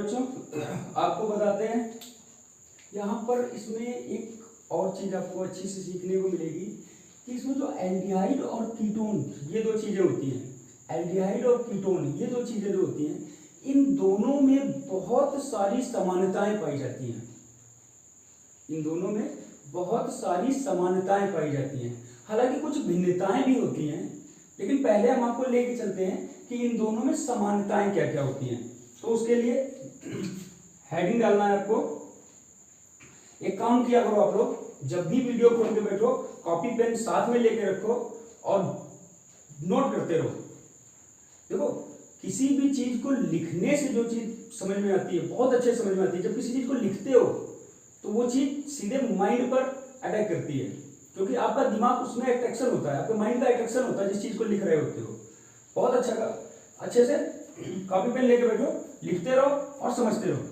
बच्चों आपको बताते हैं यहाँ पर इसमें एक और चीज़ आपको अच्छी से सीखने को मिलेगी कि इसमें जो एल्डिहाइड और कीटोन ये दो चीज़ें होती हैं। एल्डिहाइड और कीटोन ये दो चीज़ें जो होती हैं, इन दोनों में बहुत सारी समानताएं पाई जाती हैं। इन दोनों में बहुत सारी समानताएं पाई जाती हैं, हालांकि कुछ भिन्नताएं भी होती हैं, लेकिन पहले हम आपको लेके चलते हैं कि इन दोनों में समानताएं क्या क्या होती हैं। तो उसके लिए हेडिंग डालना है आपको। एक काम किया करो आप लोग, जब भी वीडियो खोल के बैठो कॉपी पेन साथ में लेके रखो और नोट करते रहो। देखो, किसी भी चीज को लिखने से जो चीज समझ में आती है, बहुत अच्छे समझ में आती है। जब किसी चीज को लिखते हो तो वो चीज सीधे माइंड पर अटैक करती है, क्योंकि आपका दिमाग उसमें अट्रैक्शन होता है, आपके माइंड का अट्रैक्शन होता है जिस चीज को लिख रहे होते हो। बहुत अच्छा, अच्छे से कॉपी पेन लेके बैठो, लिखते रहो और समझते रहो।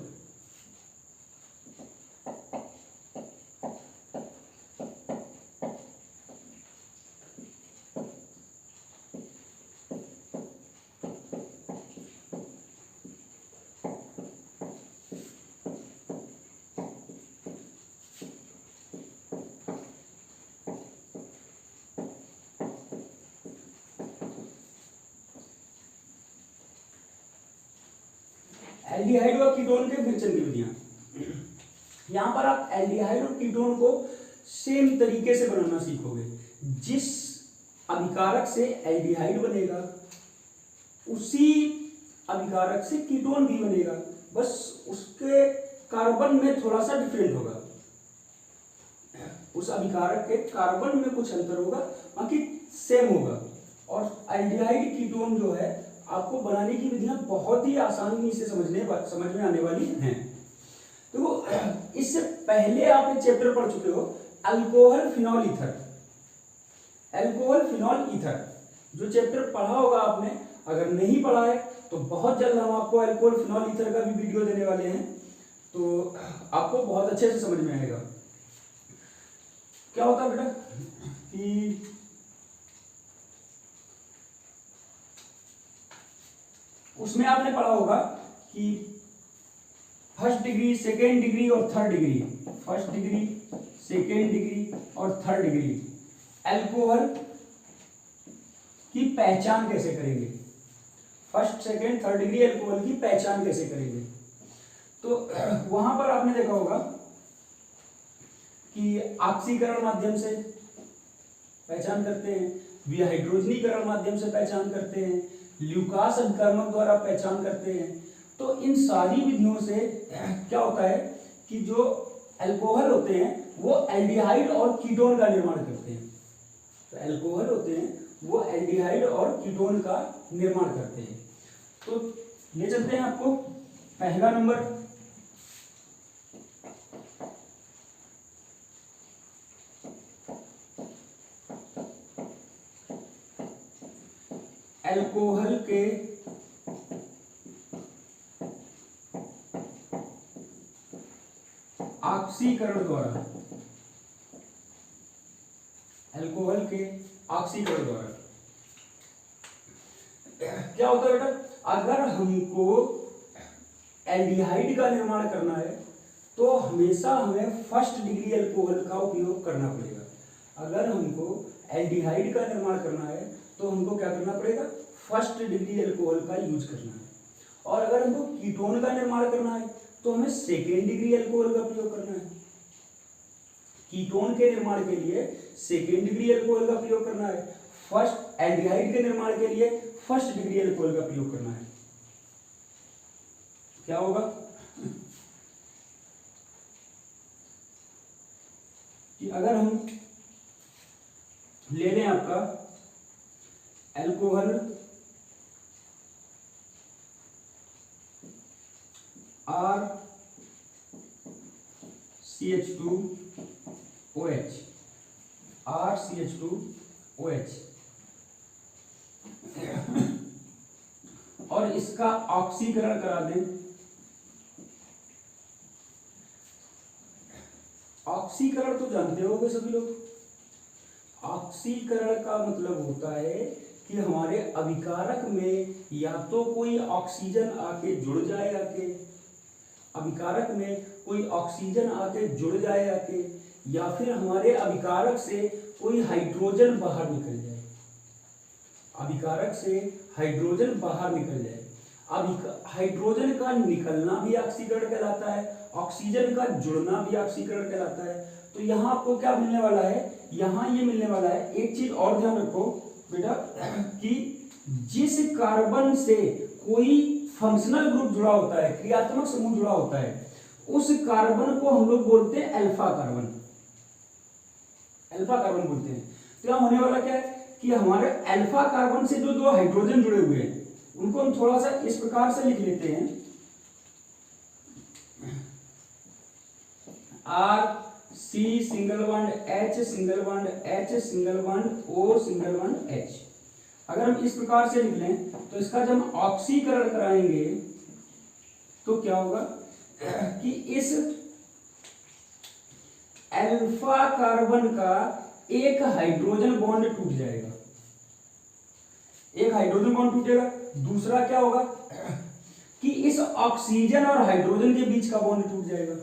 एल्डिहाइड और कीटोन के विचलन की विधियां। यहां पर आप एल्डिहाइड और कीटोन को सेम तरीके से बनाना सीखोगे। जिस अभिकारक से एल्डिहाइड बनेगा उसी अभिकारक से कीटोन भी बनेगा, बस उसके कार्बन में थोड़ा सा डिफरेंट होगा। उस अभिकारक के कार्बन में कुछ अंतर होगा, बाकी सेम होगा। और एल्डिहाइड कीटोन जो है आपको बनाने की विधियां बहुत ही आसानी से समझ में आने वाली हैं। तो इससे पहले आप एक चैप्टर पढ़ चुके हो, alcohol phenol ether. Alcohol phenol ether जो चैप्टर पढ़ा होगा आपने, अगर नहीं पढ़ा है तो बहुत जल्द हम आपको अल्कोहल फिनॉल ईथर का भी वीडियो देने वाले हैं, तो आपको बहुत अच्छे से समझ में आएगा। क्या होता है बेटा कि उसमें आपने पढ़ा होगा कि फर्स्ट डिग्री, सेकेंड डिग्री और third degree, first degree, second degree और थर्ड डिग्री अल्कोहल की पहचान कैसे करेंगे। First, second, third degree alcohol की पहचान कैसे करेंगे। तो वहां पर आपने देखा होगा कि ऑक्सीकरण माध्यम से पहचान करते हैं, विहाइड्रोजनीकरण माध्यम से पहचान करते हैं, ल्यूकास अभिकर्मक द्वारा पहचान करते हैं। तो इन सारी विधियों से क्या होता है कि जो अल्कोहल होते हैं वो एल्डिहाइड और कीटोन का निर्माण करते हैं। तो अल्कोहल होते हैं वो एल्डिहाइड और कीटोन का निर्माण करते हैं। तो ले चलते हैं आपको पहला नंबर, अल्कोहल के ऑक्सीकरण द्वारा, अल्कोहल के ऑक्सीकरण द्वारा क्या होता है बेटा, अगर हमको एल्डिहाइड का निर्माण करना है तो हमेशा हमें फर्स्ट डिग्री अल्कोहल का उपयोग करना पड़ेगा। अगर हमको एल्डिहाइड का निर्माण करना है तो हमको क्या करना पड़ेगा, फर्स्ट डिग्री अल्कोहल का यूज करना है। और अगर हमको कीटोन का निर्माण करना है तो हमें सेकेंड डिग्री अल्कोहल का प्रयोग करना है। कीटोन के निर्माण के लिए सेकेंड डिग्री अल्कोहल का प्रयोग करना है, फर्स्ट एल्डिहाइड के निर्माण के लिए फर्स्ट डिग्री अल्कोहल का प्रयोग करना है। क्या होगा कि अगर हम ले लें आपका अल्कोहल RCH2OH, RCH2OH और इसका ऑक्सीकरण करा दें। ऑक्सीकरण तो जानते होंगे सभी लोग। ऑक्सीकरण का मतलब होता है कि हमारे अभिकारक में या तो कोई ऑक्सीजन आके जुड़ जाए आके, अभिकारक में कोई ऑक्सीजन आके जुड़ जाए आके, या फिर हमारे अभिकारक से कोई हाइड्रोजन बाहर निकल जाए, अभिकारक से हाइड्रोजन बाहर निकल जाए। हाइड्रोजन का निकलना भी ऑक्सीकरण कहलाता है, ऑक्सीजन का जुड़ना भी ऑक्सीकरण कहलाता है। तो यहाँ आपको क्या मिलने वाला है, यहाँ ये मिलने वाला है। एक चीज और ध्यान रखो बेटा कि जिस कार्बन से कोई फंक्शनल ग्रुप जुड़ा होता है, क्रियात्मक समूह जुड़ा होता है, उस कार्बन को हम लोग बोलते हैं अल्फा कार्बन, अल्फा कार्बन बोलते हैं। तो यहाँ होने वाला क्या है कि हमारे अल्फा कार्बन से जो दो हाइड्रोजन जुड़े हुए हैं उनको हम थोड़ा सा इस प्रकार से लिख लेते हैं, R C single bond H single bond H single bond O single bond H. अगर हम इस प्रकार से लिख लें तो इसका जब हम ऑक्सीकरण कराएंगे तो क्या होगा कि इस अल्फा कार्बन का एक हाइड्रोजन बॉन्ड टूट जाएगा, एक हाइड्रोजन बॉन्ड टूटेगा। दूसरा क्या होगा कि इस ऑक्सीजन और हाइड्रोजन के बीच का बॉन्ड टूट जाएगा,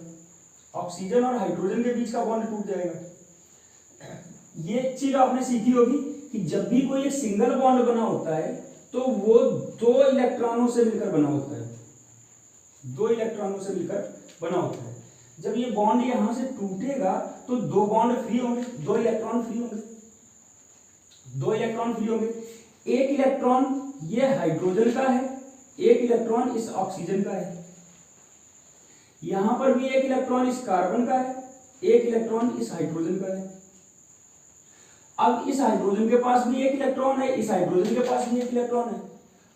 ऑक्सीजन और हाइड्रोजन के बीच का बॉन्ड टूट जाएगा। ये चीज आपने सीखी होगी कि जब भी कोई एक सिंगल बॉन्ड बना होता है तो वो दो इलेक्ट्रॉनों से मिलकर बना होता है, दो इलेक्ट्रॉनों से मिलकर बना होता है। जब ये बॉन्ड यहां से टूटेगा तो दो बॉन्ड फ्री होंगे, दो इलेक्ट्रॉन फ्री होंगे, दो इलेक्ट्रॉन फ्री होंगे। एक इलेक्ट्रॉन ये हाइड्रोजन का है, एक इलेक्ट्रॉन इस ऑक्सीजन का है। यहां पर भी एक इलेक्ट्रॉन इस कार्बन का है, एक इलेक्ट्रॉन इस हाइड्रोजन का है। अब इस हाइड्रोजन के पास भी एक इलेक्ट्रॉन है, इस हाइड्रोजन के पास भी एक इलेक्ट्रॉन है।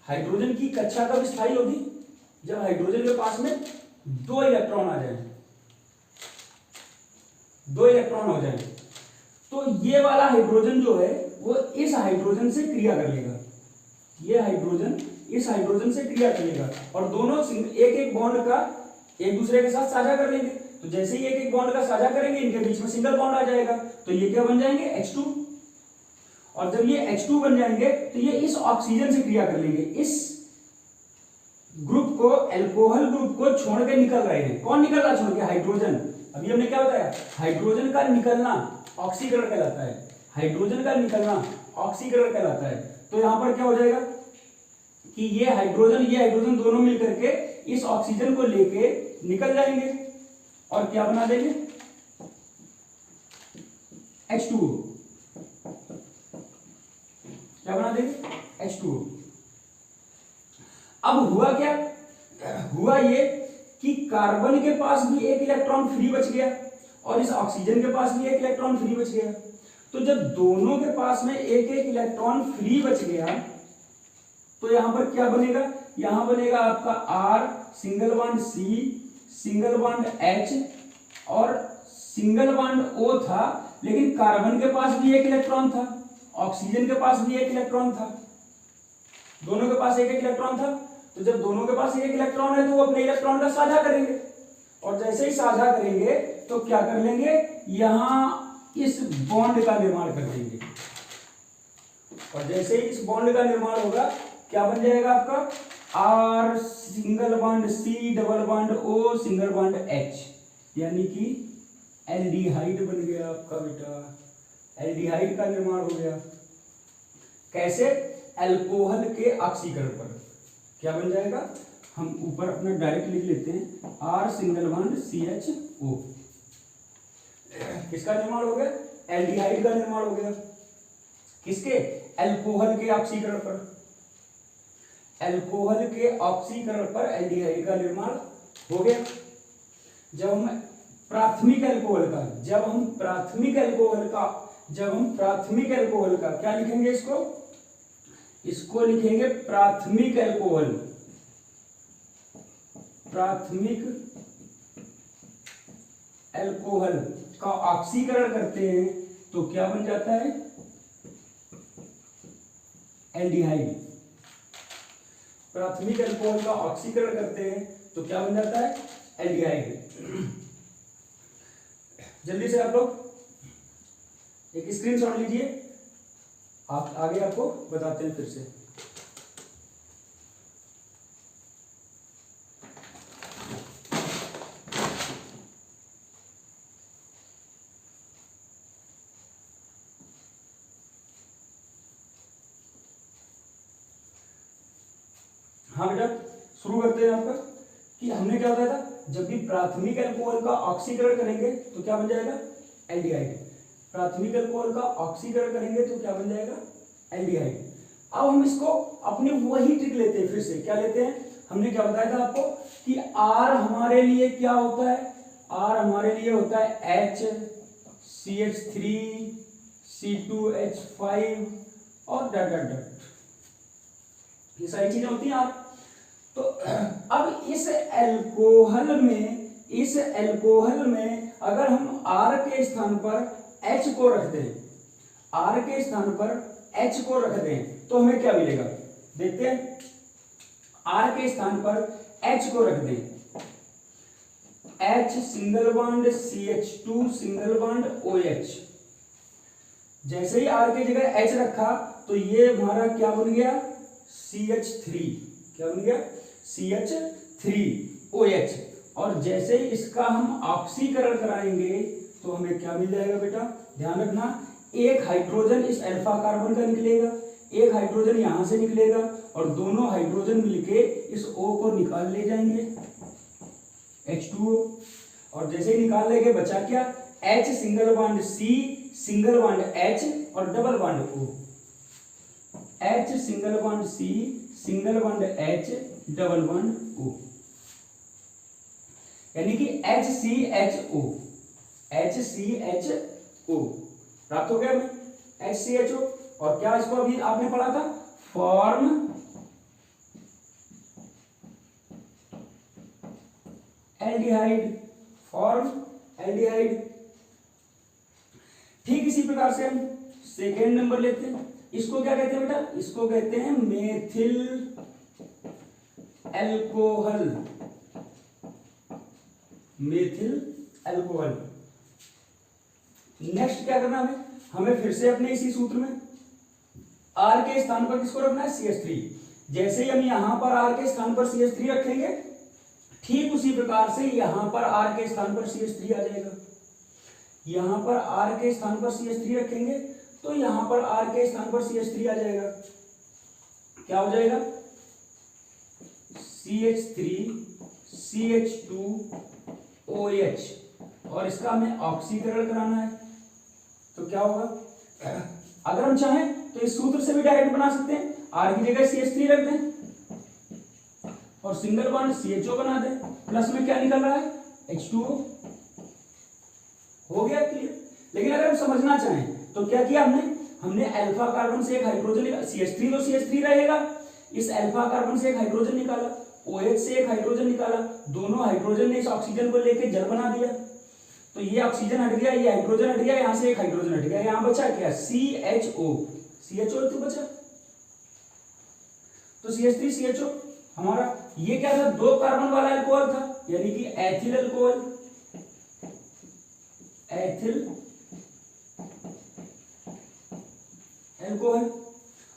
हाइड्रोजन की कक्षा कब स्थायी होगी, जब हाइड्रोजन के पास में दो इलेक्ट्रॉन आ जाए, दो इलेक्ट्रॉन हो जाए। तो ये वाला हाइड्रोजन जो है वो इस हाइड्रोजन से क्रिया कर लेगा, ये हाइड्रोजन इस हाइड्रोजन से क्रिया करेगा और दोनों एक एक बॉन्ड का एक दूसरे के साथ साझा कर लेंगे। तो जैसे ही एक एक बॉन्ड का साझा करेंगे इनके बीच में सिंगल बॉन्ड आ जाएगा, तो ये क्या बन जाएंगे H2। और जब ये H2 बन जाएंगे तो ये इस ऑक्सीजन से क्रिया कर लेंगे, इस ग्रुप को, अल्कोहल ग्रुप को छोड़ के निकल रहे हैं। कौन निकल रहा छोड़ के, हाइड्रोजन। अभी हमने क्या बताया, हाइड्रोजन का निकलना ऑक्सीकरण कहलाता है, हाइड्रोजन का निकलना ऑक्सीकरण कहलाता है। तो यहां पर क्या हो जाएगा कि ये हाइड्रोजन दोनों मिलकर के इस ऑक्सीजन को लेके निकल जाएंगे और क्या बना देंगे, H2O। क्या बना देंगे, H2O। अब हुआ क्या, हुआ ये कि कार्बन के पास भी एक इलेक्ट्रॉन फ्री बच गया और इस ऑक्सीजन के पास भी एक इलेक्ट्रॉन फ्री बच गया। तो जब दोनों के पास में एक एक इलेक्ट्रॉन फ्री बच गया तो यहां पर क्या बनेगा, यहां बनेगा आपका R single bond C single bond H और सिंगल बॉन्ड O था, लेकिन कार्बन के पास भी एक इलेक्ट्रॉन था, ऑक्सीजन के पास भी एक इलेक्ट्रॉन था, दोनों के पास एक एक इलेक्ट्रॉन था। तो जब दोनों के पास एक इलेक्ट्रॉन है तो वो अपने इलेक्ट्रॉन का साझा करेंगे और जैसे ही साझा करेंगे तो क्या कर लेंगे, यहां इस बॉन्ड का निर्माण कर देंगे और जैसे ही इस बॉन्ड का निर्माण होगा क्या बन जाएगा आपका R single bond C double bond O single bond H, यानी कि एल्डिहाइड बन गया आपका बेटा, एल्डिहाइड का निर्माण हो गया। कैसे, अल्कोहल के ऑक्सीकरण पर क्या बन जाएगा, हम ऊपर अपना डायरेक्ट लिख लेते हैं R सिंगल बॉन्ड CHO। किसका निर्माण हो गया, एल्डिहाइड का निर्माण हो गया। किसके, अल्कोहल के ऑक्सीकरण पर, अल्कोहल के ऑक्सीकरण पर एल्डिहाइड का निर्माण हो गया। जब हम प्राथमिक अल्कोहल का क्या लिखेंगे, इसको लिखेंगे प्राथमिक अल्कोहल, प्राथमिक अल्कोहल का ऑक्सीकरण करते हैं तो क्या बन जाता है, एल्डिहाइड। प्राथमिक अल्कोहल का ऑक्सीकरण करते हैं तो क्या बन जाता है, एल्डिहाइड। जल्दी से आप लोग एक स्क्रीनशॉट लीजिए, आप आगे आपको बताते हैं फिर से। हाँ बेटा, शुरू करते हैं आपका कि हमने क्या बताया था, जब भी प्राथमिक अल्कोहल का ऑक्सीकरण करेंगे तो क्या बन जाएगा, एल्डिहाइड। प्राथमिक अल्कोहल का ऑक्सीकरण करेंगे तो क्या बन जाएगा, एल्डिहाइड। अब हम इसको अपने वही ट्रिक लेते हैं, फिर से क्या लेते हैं, हमने क्या बताया था आपको कि R हमारे लिए क्या होता है, R हमारे लिए होता है H, CH3, C2H5 और डॉट डॉट डॉट, ये सारी चीजें होती हैं R। तो अब इस एल्कोहल में अगर हम R के स्थान पर H को रख दें, R के स्थान पर H को रख दें तो हमें क्या मिलेगा, देखते हैं। R के स्थान पर H को रख दें, H single bond CH2 single bond OH। जैसे ही R की जगह H रखा तो ये हमारा क्या बन गया, CH3, क्या बन गया, CH3OH। और जैसे ही इसका हम ऑक्सीकरण कराएंगे तो हमें क्या मिल जाएगा बेटा, ध्यान रखना, एक हाइड्रोजन इस अल्फा कार्बन का निकलेगा, एक हाइड्रोजन यहां से निकलेगा और दोनों हाइड्रोजन मिलके इस O को निकाल ले जाएंगे, H2O। और जैसे ही निकाल लेंगे बचा क्या, H single bond C single bond H और double bond O, H single bond C single bond H double bond O, यानी कि HCHO, HCHO प्राप्त हो गया हमें, HCHO। और क्या इसको अभी आपने पढ़ा था, फॉर्म एल्डिहाइड, फॉर्म एल्डिहाइड। ठीक इसी प्रकार से हम सेकेंड नंबर लेते हैं, इसको क्या कहते हैं बेटा, इसको कहते हैं methyl alcohol, methyl alcohol. Next क्या करना है, हमें फिर से अपने इसी सूत्र में R के स्थान पर किसको रखना है, CH3। जैसे ही हम यहां पर R के स्थान पर CH3 रखेंगे, ठीक उसी प्रकार से यहां पर R के स्थान पर CH3 आ जाएगा। यहां पर R के स्थान पर CH3 रखेंगे तो यहां पर R के स्थान पर CH3 आ जाएगा, क्या हो जाएगा, CH3 CH2 OH। और इसका हमें ऑक्सीकरण कराना है तो क्या होगा, अगर हम चाहें तो इस सूत्र से भी डायरेक्ट बना सकते हैं, R की जगह CH3 रख दें और सिंगल बॉन्ड CHO बना दें, प्लस में क्या निकल रहा है, H2O। हो गया क्लियर। लेकिन अगर हम समझना चाहें तो क्या किया हमने अल्फा कार्बन से एक हाइड्रोजन, CH3 तो CH3 रहेगा, इस अल्फा कार्बन से एक हाइड्रोजन निकाला, OH से एक हाइड्रोजन निकाला, दोनों हाइड्रोजन ने इस ऑक्सीजन को लेकर जल बना दिया। तो ये ऑक्सीजन हट गया, ये हाइड्रोजन हट गया, यहां से एक हाइड्रोजन हट गया, यहां बचा क्या, CHO तो बचा। तो CH3 CHO हमारा ये क्या था, 2 कार्बन वाला अल्कोहल था, यानी कि एथिल अल्कोहल, एथिल अल्कोहल।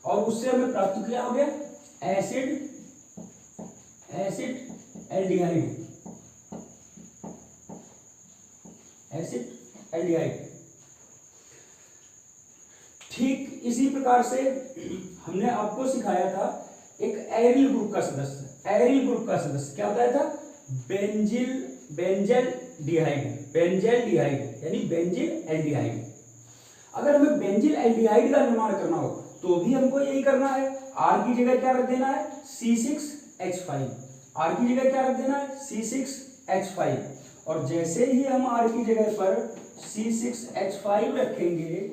और उससे हमें प्राप्त क्या हो गया, एसिड एल्डिहाइड, एसिड एल्डिहाइड। ठीक इसी प्रकार से हमने आपको सिखाया था एक एरिल ग्रुप का सदस्य, एरिल ग्रुप का सदस्य क्या बताया था, बेंजेल डिहाइड यानी बेंजिल एल्डिहाइड। अगर हमें बेंजिल एल्डिहाइड का निर्माण करना हो तो भी हमको यही करना है, R की जगह क्या रख देना है, C6H5, R की जगह क्या रख देना है, C6H5। और जैसे ही हम R की जगह पर C6H5 रखेंगे,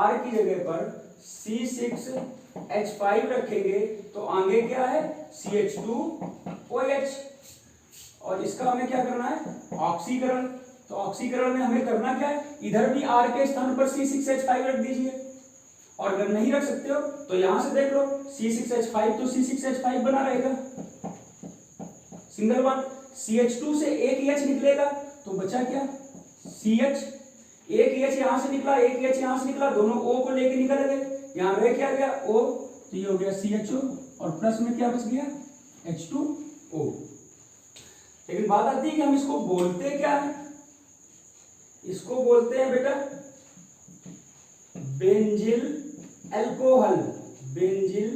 R की जगह पर C6H5 रखेंगे तो आगे क्या है, CH2OH। और इसका हमें क्या करना है, ऑक्सीकरण। तो ऑक्सीकरण में हमें करना क्या है, इधर भी R के स्थान पर C6H5 रख दीजिए, और अगर नहीं रख सकते हो तो यहां से देख लो, C6H5 तो C6H5 बना रहेगा, सिंगल बॉन्ड। CH2 से एक H निकलेगा तो बचा क्या, CH, एक H यहां से निकला, एक H यहां से निकला, दोनों O को लेके निकल गए, यहां रह क्या गया, O, तो ये हो गया CHO और प्लस में क्या बच गया, H2O। लेकिन बात आती है कि हम इसको बोलते क्या है, इसको बोलते हैं बेटा बेंजिल अल्कोहल, बेंजिल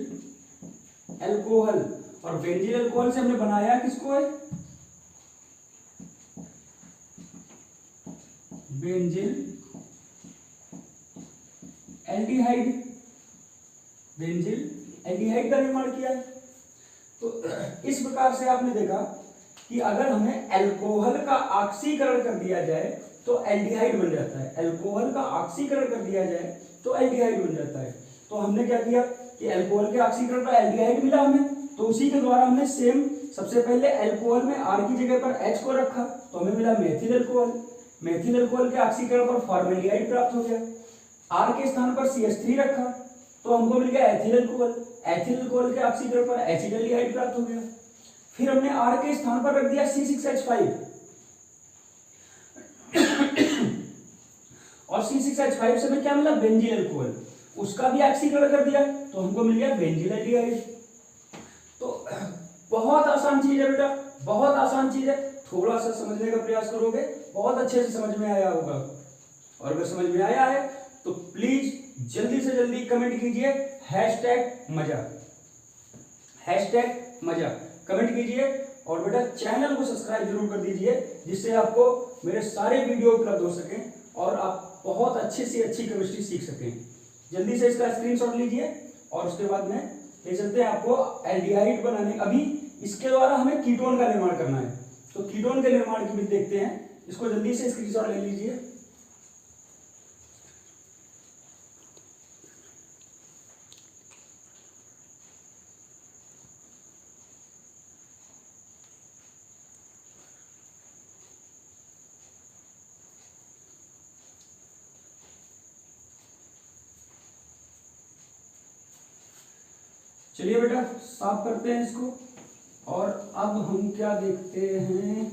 अल्कोहल। और बेंजील अल्कोहल से हमने बनाया किसको है, बेंजील एल्डिहाइड, बेंजील एल्डिहाइड का निर्माण किया है। तो इस प्रकार से आपने देखा कि अगर हमें अल्कोहल का ऑक्सीकरण कर दिया जाए तो एल्डिहाइड बन जाता है, अल्कोहल का ऑक्सीकरण कर दिया जाए तो एल्डिहाइड बन जाता है। तो हमने क्या किया कि अल्कोहल के ऑक्सीकरण पर एल्डिहाइड मिला हमें, तो उसी के द्वारा हमने सेम सबसे पहले अल्कोहल में R की जगह पर H को रखा तो हमें मिला मेथिल अल्कोहल। मेथिल अल्कोहल के ऑक्सीकरण पर फॉर्मेल्डिहाइड प्राप्त हो गया। R के स्थान पर CH3 रखा तो हमको मिल गया एथिल अल्कोहल। एथिल अल्कोहल के ऑक्सीकरण पर एसिटाल्डिहाइड प्राप्त हो गया। फिर हमने R के स्थान पर रख दिया C6H5 और C6H5 से हमें क्या मिला, बेंजील अल्कोहल। उसका भी ऑक्सीकरण कर दिया तो हमको मिल गया बेंजील एल्डिहाइड। तो बहुत आसान चीज है बेटा, बहुत आसान चीज है। थोड़ा सा समझने का प्रयास करोगे बहुत अच्छे से समझ में आया होगा। और अगर समझ में आया है तो प्लीज जल्दी से जल्दी कमेंट कीजिए #मजा, #मजा कमेंट कीजिए। और बेटा चैनल को सब्सक्राइब जरूर कर दीजिए जिससे आपको मेरे सारे वीडियो उपलब्ध हो सकें और आप बहुत अच्छे से अच्छी केमिस्ट्री सीख सकें। जल्दी से इसका स्क्रीनशॉट लीजिए और उसके बाद में ले चलते हैं आपको एल्डिहाइड बनाने। अभी इसके द्वारा हमें कीटोन का निर्माण करना है, तो कीटोन के निर्माण की विधि देखते हैं। इसको जल्दी से स्क्रीनशॉट ले लीजिए। चलिए बेटा साफ करते हैं इसको। और अब हम क्या देखते हैं,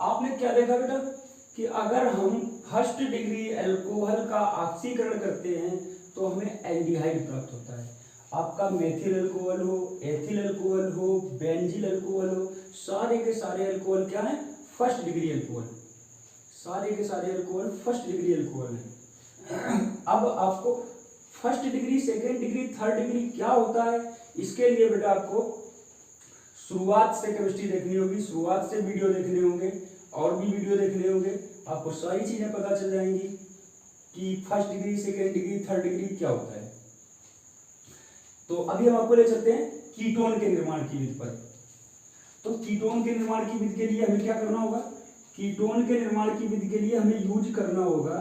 आपने क्या देखा बेटा कि अगर हम फर्स्ट डिग्री अल्कोहल का ऑक्सीकरण करते हैं तो हमें एल्डिहाइड प्राप्त होता है। आपका मेथिल अल्कोहल हो, एथिल अल्कोहल हो, बेंजील अल्कोहल हो, सारे के सारे अल्कोहल क्या है, फर्स्ट डिग्री अल्कोहल। सारे के सारे अल्कोहल फर्स्ट डिग्री अल्कोहल है। अब आपको first degree, second degree, third degree क्या होता है, इसके लिए बेटा आपको शुरुआत से केमिस्ट्री देखनी होगी, शुरुआत से वीडियो देखने होंगे और भी वीडियो देखने होंगे। आपको सारी चीजें पता चल जाएंगी कि first degree, second degree, third degree क्या होता है। तो अभी हम आपको ले चलते हैं कीटोन के निर्माण की विधि पर। तो कीटोन के निर्माण की विधि के लिए हमें क्या करना होगा, कीटोन के निर्माण की विधि के लिए हमें यूज करना होगा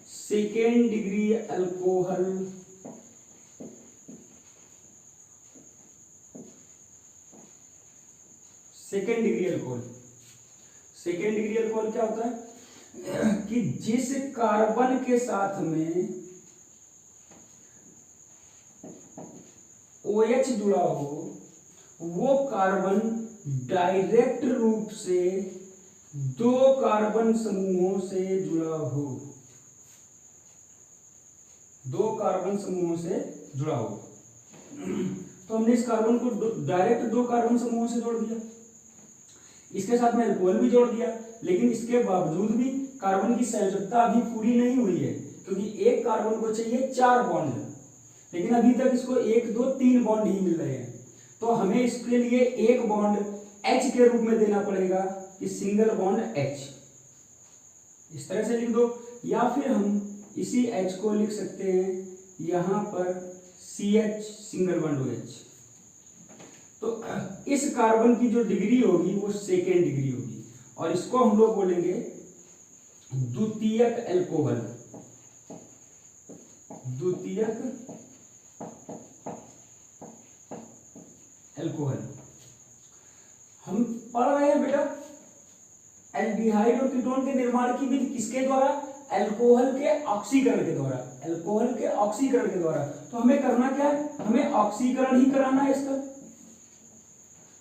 second degree alcohol, second degree alcohol. Second degree alcohol क्या होता है कि जिस कार्बन के साथ में OH जुड़ा हो वो कार्बन डायरेक्ट रूप से दो कार्बन समूहों से जुड़ा हो, दो कार्बन समूहों से जुड़ा हो। तो हमने इस कार्बन को डायरेक्ट दो कार्बन समूहों से जोड़ दिया, इसके साथ में अल्कोहल भी जोड़ दिया, लेकिन इसके बावजूद भी कार्बन की संयोजकता अभी पूरी नहीं हुई है क्योंकि एक कार्बन को चाहिए 4 बॉन्ड, लेकिन अभी तक इसको 1, 2, 3 बॉन्ड ही मिल रहे हैं। तो हमें इसके लिए एक बॉन्ड H के रूप में देना पड़ेगा कि सिंगल बॉन्ड H, इस तरह से लिख दो। या फिर हम इसी H को लिख सकते हैं यहां पर CH सिंगल बॉन्ड OH। तो इस कार्बन की जो डिग्री होगी वो सेकेंड डिग्री होगी और इसको हम लोग बोलेंगे द्वितीयक अल्कोहल, द्वितीयक अल्कोहल। हम पढ़ रहे हैं बेटा एल्डिहाइड और कीटोन के निर्माण की विधि किसके द्वारा, अल्कोहल के ऑक्सीकरण के द्वारा, अल्कोहल के ऑक्सीकरण के द्वारा। तो हमें करना क्या है, हमें ऑक्सीकरण ही कराना है, इसका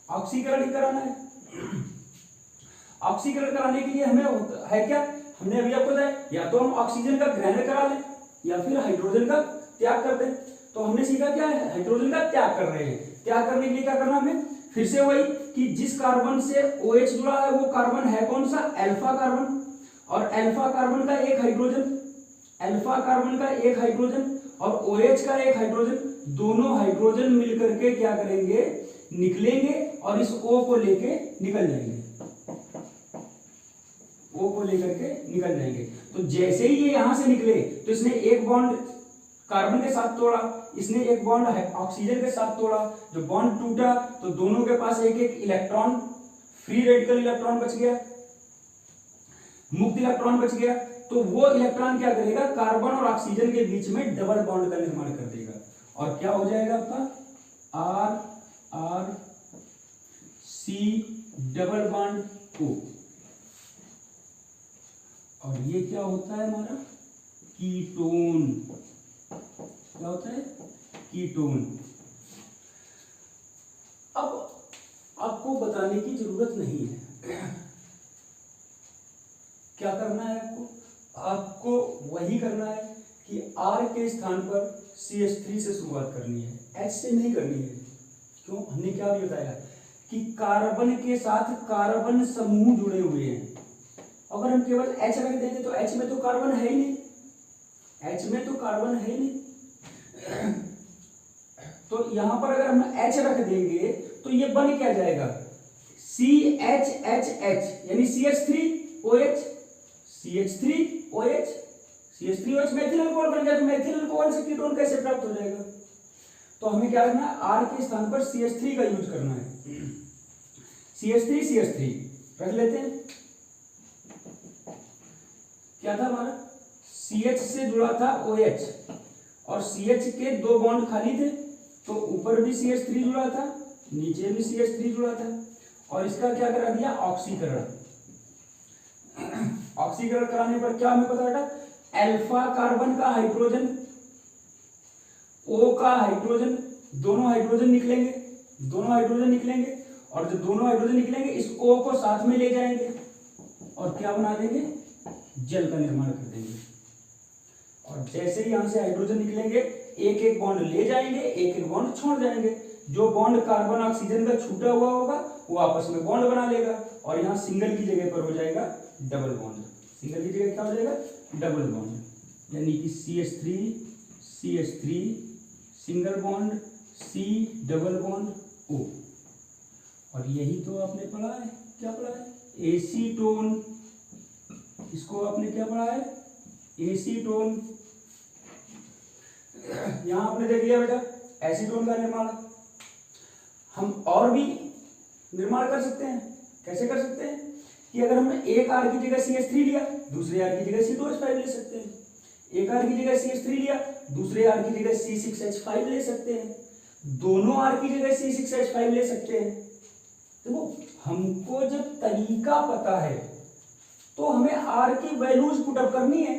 ऑक्सीकरण ही कराना है। ऑक्सीकरण कराने के लिए हमें है क्या, हमने अभी आपको बताया या तो हम ऑक्सीजन का ग्रहण करा लें या फिर हाइड्रोजन का त्याग कर दें। तो हमने सीखा क्या है, हाइड्रोजन का त्याग कर रहे हैं। त्याग करने के लिए क्या करना हमें, फिर से वही कि जिस कार्बन से OH जुड़ा है वो कार्बन है कौन सा, अल्फा कार्बन, और अल्फा कार्बन का एक हाइड्रोजन, अल्फा कार्बन का एक हाइड्रोजन और OH का एक हाइड्रोजन, दोनों हाइड्रोजन मिलकर के क्या करेंगे, निकलेंगे और इस O को लेके निकल जाएंगे, O को लेकर के निकल जाएंगे। तो जैसे ही ये यहां से निकले तो इसने एक बॉन्ड कार्बन के साथ तोड़ा, इसने एक बॉन्ड ऑक्सीजन के साथ तोड़ा, जो बॉन्ड टूटा तो दोनों के पास एक एक इलेक्ट्रॉन, फ्री रेडिकल इलेक्ट्रॉन बच गया, मुक्त इलेक्ट्रॉन बच गया। तो वो इलेक्ट्रॉन क्या करेगा, कार्बन और ऑक्सीजन के बीच में डबल बॉन्ड का निर्माण कर देगा और क्या हो जाएगा आपका R C double bond O। और ये क्या होता है हमारा, कीटोन। क्या होता है, कीटोन। अब आपको बताने की जरूरत नहीं है, क्या करना है आपको, आपको वही करना है कि R के स्थान पर CH3 से शुरुआत करनी है, H से नहीं करनी है। क्यों, हमने क्या भी बताया कि कार्बन के साथ कार्बन समूह जुड़े हुए हैं। अगर हम केवल H रख देंगे तो H में तो कार्बन है ही नहीं, H में तो कार्बन है ही नहीं। तो यहां पर अगर हम H रख देंगे तो ये बन क्या जाएगा, CHHH यानी CH3OH, CH3OH, CH3OH Maithil alcohol बन गया। तो मैथिल अल्कोहल से कीटोन कैसे प्राप्त हो जाएगा, तो हमें क्या करना है, R के स्थान पर CH3 का यूज करना है। CH3 रख लेते हैं। क्या था हमारा, CH से जुड़ा था OH और CH के दो बॉन्ड खाली थे, तो ऊपर भी CH3 जुड़ा था, नीचे भी CH3 जुड़ा था और इसका क्या करा दिया, ऑक्सीकरण। ऑक्सीकरण कराने पर क्या हमें पता था, अल्फा कार्बन का हाइड्रोजन, O का हाइड्रोजन, दोनों हाइड्रोजन निकलेंगे, दोनों हाइड्रोजन निकलेंगे और जब दोनों हाइड्रोजन निकलेंगे इस O को साथ में ले जाएंगे और क्या बना देंगे, जल का निर्माण कर देंगे। और जैसे ही यहां से हाइड्रोजन निकलेंगे एक एक बॉन्ड ले जाएंगे, एक एक बॉन्ड छोड़ जाएंगे। जो बॉन्ड कार्बन ऑक्सीजन का छूटा हुआ होगा वो आपस में बॉन्ड बना लेगा और यहाँ सिंगल की जगह पर हो जाएगा डबल बॉन्ड। सिंगल की जगह क्या हो जाएगा, डबल बॉन्ड, यानी कि CH3 single bond, C double bond O। और यही तो आपने पढ़ा है, क्या पढ़ा है, एसीटोन। इसको आपने क्या पढ़ा है, एसीटोन। यहां आपने देख लिया बेटा एसीटोन का निर्माण। हम और भी निर्माण कर सकते हैं। कैसे कर सकते हैं कि अगर हमने एक R की जगह CH3 लिया, दूसरे R की जगह C2H5 ले सकते हैं। एक R की जगह CH3 लिया, दूसरे R की जगह C6H5 ले सकते हैं। दोनों R की जगह C6H5 ले सकते हैं। देखो हमको जब तरीका पता है तो हमें R की वैल्यूज पुटअप करनी है।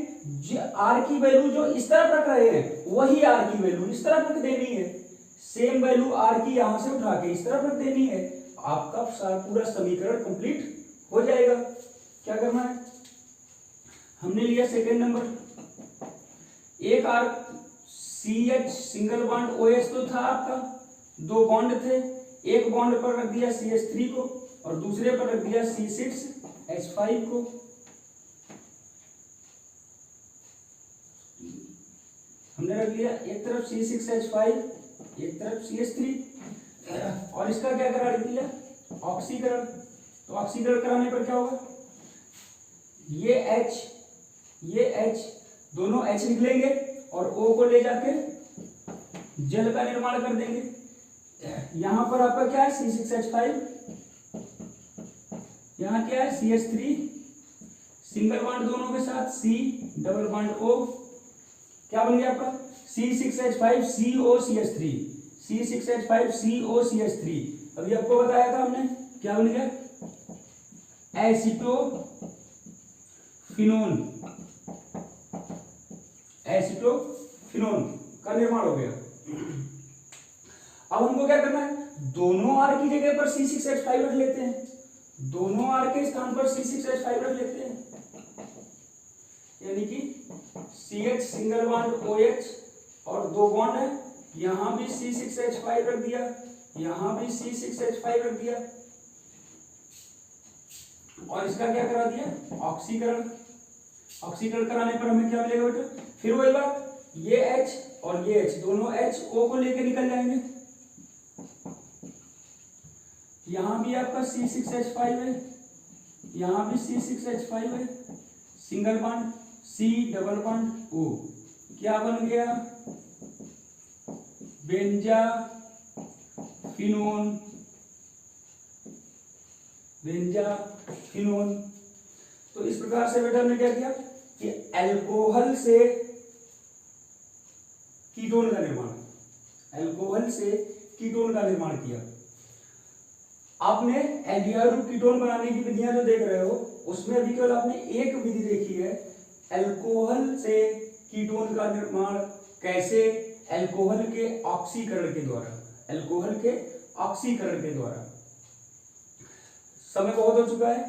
R की वैल्यू जो इस तरफ रख रहे हैं वही R की वैल्यू इस तरफ रख देनी है। सेम वैल्यू R की यहां से उठा के इस तरफ रख देनी है। आपका पूरा समीकरण कंप्लीट हो जाएगा। क्या करना है, हमने लिया सेकंड नंबर, एक R CH single bond OH तो था आपका, दो बॉन्ड थे, एक बॉन्ड पर रख दिया CH3 को और दूसरे पर रख दिया C6H5 को। हमने रख लिया एक तरफ C6H5 एक तरफ CH3 और इसका क्या करा दिया, ऑक्सीकरण। तो ऑक्सीकरण कराने पर क्या होगा, ये H दोनों H निकलेंगे और O को ले जाके जल का निर्माण कर देंगे। यहां पर आपका क्या है C6H5, यहां क्या है CH3 सिंगल बॉन्ड दोनों के साथ C डबल बॉन्ड O। क्या बन गया आपका C6H5 COCH3, C6H5 COCH3। अभी आपको बताया था हमने, क्या बन गया, एसिटोफिनोन का निर्माण हो गया। अब हमको क्या करना है, दोनों R की जगह पर C6H5 रख लेते हैं, दोनों R के स्थान पर C6H5 रख लेते हैं, यानी कि CH सिंगल बॉन्ड OH और दो बॉन्ड है यहाँ भी C6H5 रख दिया, यहाँ भी C6H5 रख दिया, और इसका क्या करा दिया, ऑक्सीकरण। ऑक्सीकरण कराने पर हमें क्या मिलेगा बेटा, फिर वही बात, ये H और ये H दोनों H O को लेके निकल जाएंगे। यहां भी आपका C6H5 है, यहां भी C6H5 है, single bond C double bond O, क्या बन गया, बेंजाफिनोन। बेंजाफिनोन। तो इस प्रकार से बेटा हमने क्या किया कि अल्कोहल से कीटोन का निर्माण, अल्कोहल से कीटोन का निर्माण किया। आपने एल्डिहाइड कीटोन बनाने की विधियां जो देख रहे हो उसमें अभी केवल आपने एक विधि देखी है, अल्कोहल से कीटोन का निर्माण कैसे, अल्कोहल के ऑक्सीकरण के द्वारा, अल्कोहल के ऑक्सीकरण के द्वारा। समय बहुत हो चुका है,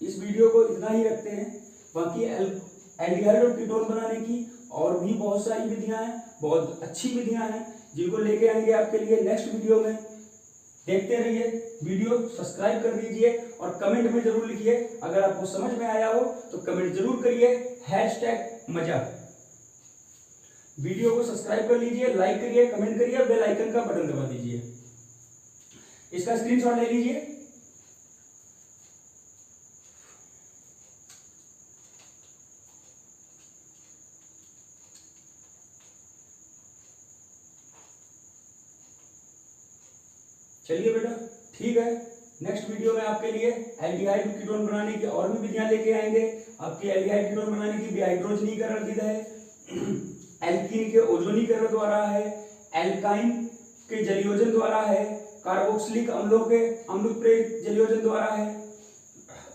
इस वीडियो को इतना ही रखते हैं। बाकी एल्डिहाइड और कीटोन बनाने की और भी बहुत सारी विधियां हैं, बहुत अच्छी विधियां हैं, जिनको लेके आएंगे आपके लिए नेक्स्ट वीडियो में। देखते रहिए, वीडियो सब्सक्राइब कर दीजिए और कमेंट में जरूर लिखिए, अगर आपको समझ में आया हो तो कमेंट जरूर करिए, #मजा। वीडियो को सब्सक्राइब कर लीजिए, लाइक करिए, कमेंट करिए, बेल आइकन का बटन दबा दीजिए। इसका स्क्रीनशॉट ले लीजिए। चलिए बेटा, ठीक है, नेक्स्ट वीडियो में आपके लिए एल्डिहाइड कीटोन बनाने की और भी विधियां लेके आएंगे। आपके एल्डिहाइड कीटोन बनाने की डिहाइड्रोजनीकरण विधि है, एल्कीन के ओजोनीकरण द्वारा है, एल्काइन के जलयोजन द्वारा है, कार्बोक्सिलिक अम्लों के अम्लप्रेरित जलयोजन द्वारा है,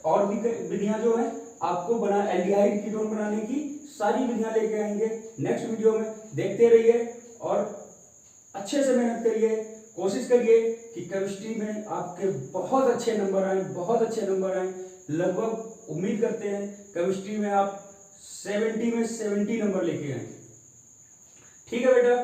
और भी विधियां जो है आपको बना एल्डिहाइड कीटोन बनाने की सारी विधियां लेके आएंगे नेक्स्ट वीडियो में। देखते रहिए और अच्छे से मेहनत करिए, कोशिश करिए कि केमिस्ट्री में आपके बहुत अच्छे नंबर आए, बहुत अच्छे नंबर आए। लगभग उम्मीद करते हैं केमिस्ट्री में आप 70 में 70 नंबर लेके आए। ठीक है बेटा।